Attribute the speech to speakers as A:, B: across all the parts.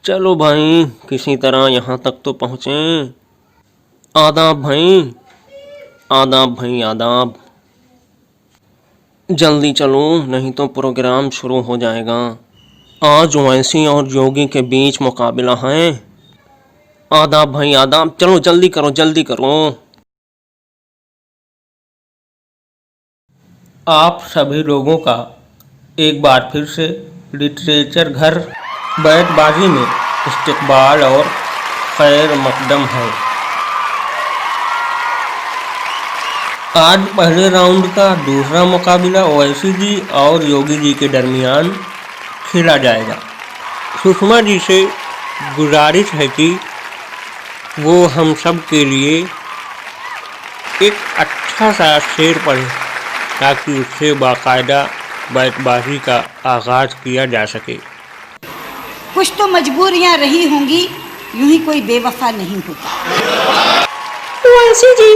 A: चलो भाई किसी तरह यहाँ तक तो पहुँचे। आदाब भाई, आदाब भाई, आदाब। जल्दी चलो नहीं तो प्रोग्राम शुरू हो जाएगा। आज ओवैसी और योगी के बीच मुकाबला है। आदाब भाई, आदाब। चलो जल्दी करो, जल्दी करो। आप सभी लोगों का एक बार फिर से लिटरेचर घर बैतबाजी में इस्तकबाल और खैर मकदम है। आज पहले राउंड का दूसरा मुकाबला ओवैसी जी और योगी जी के दरमियान खेला जाएगा। सुषमा जी से गुजारिश है कि वो हम सब के लिए एक अच्छा सा शेर पढ़े ताकि उससे बाकायदा बैतबाजी का आगाज किया जा सके।
B: कुछ तो मजबूरियां रही होंगी, यूं ही कोई बेवफा नहीं होता।
C: ओवैसी जी,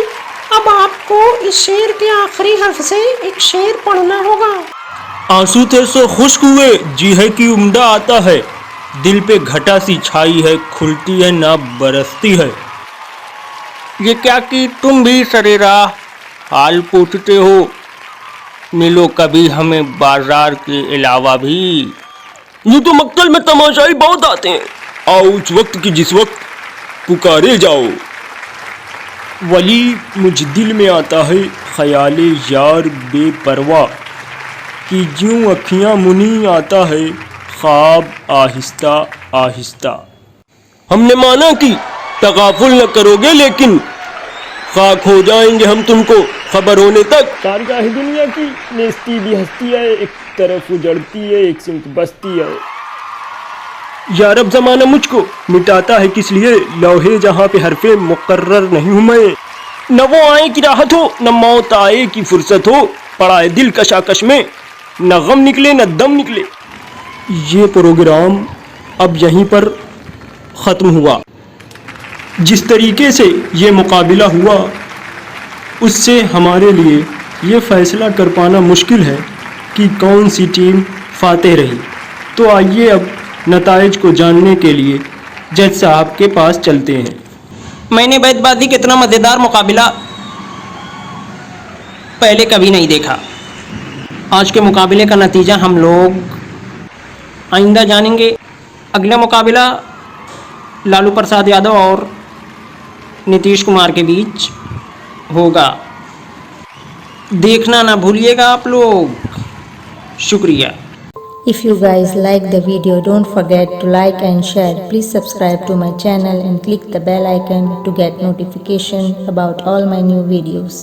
C: अब आपको इस शेर के आखिरी हर्फ से एक शेर पढ़ना होगा।
A: आंसू थे सो खुश्क हुए, जी है कि उम्दा आता है, दिल पे घटा सी छाई है, खुलती है ना बरसती है। ये क्या कि तुम भी सरेरा हाल पूछते हो, मिलो कभी हमें बाजार के अलावा भी। यूँ तो मक्तल में तमाशाई बहुत आते हैं, आओ उस वक्त की जिस वक्त पुकारे जाओ। वली मुझ दिल में आता है ख्याले यार बेपरवाह, कि ज्यों अखियाँ मुनी आता है ख्वाब आहिस्ता आहिस्ता। हमने माना कि तगाफुल न करोगे, लेकिन खाक हो जाएंगे हम तुमको खबर होने तक। कारगाह दुनिया की नेस्ती भी हस्ती है, एक तरफ उजड़ती है एक सिमत बसती है। या रब ज़माना मुझको मिटाता है किस लिए, लौहे जहाँ पे हरफे मुकर्रर नहीं हूँ मैं। न वो आए की राहत हो, न मौत आए की फुर्सत हो, पड़ा है दिल कशाकश में, न गम निकले न दम निकले। ये प्रोग्राम अब यहीं पर ख़त्म हुआ। जिस तरीके से ये मुकाबला हुआ उससे हमारे लिए ये फ़ैसला कर पाना मुश्किल है कि कौन सी टीम फातेह रही। तो आइए अब नताइज को जानने के लिए जज साहब के पास चलते हैं। मैंने बैतबाजी के इतना मज़ेदार मुकाबला पहले कभी नहीं देखा। आज के मुकाबले का नतीजा हम लोग आइंदा जानेंगे। अगला मुकाबला लालू प्रसाद यादव और नीतीश कुमार के बीच होगा, देखना ना भूलिएगा आप लोग। शुक्रिया।
D: If you guys like the video, don't forget to like and share. Please subscribe to my channel and click the bell icon to get notification about all my new videos.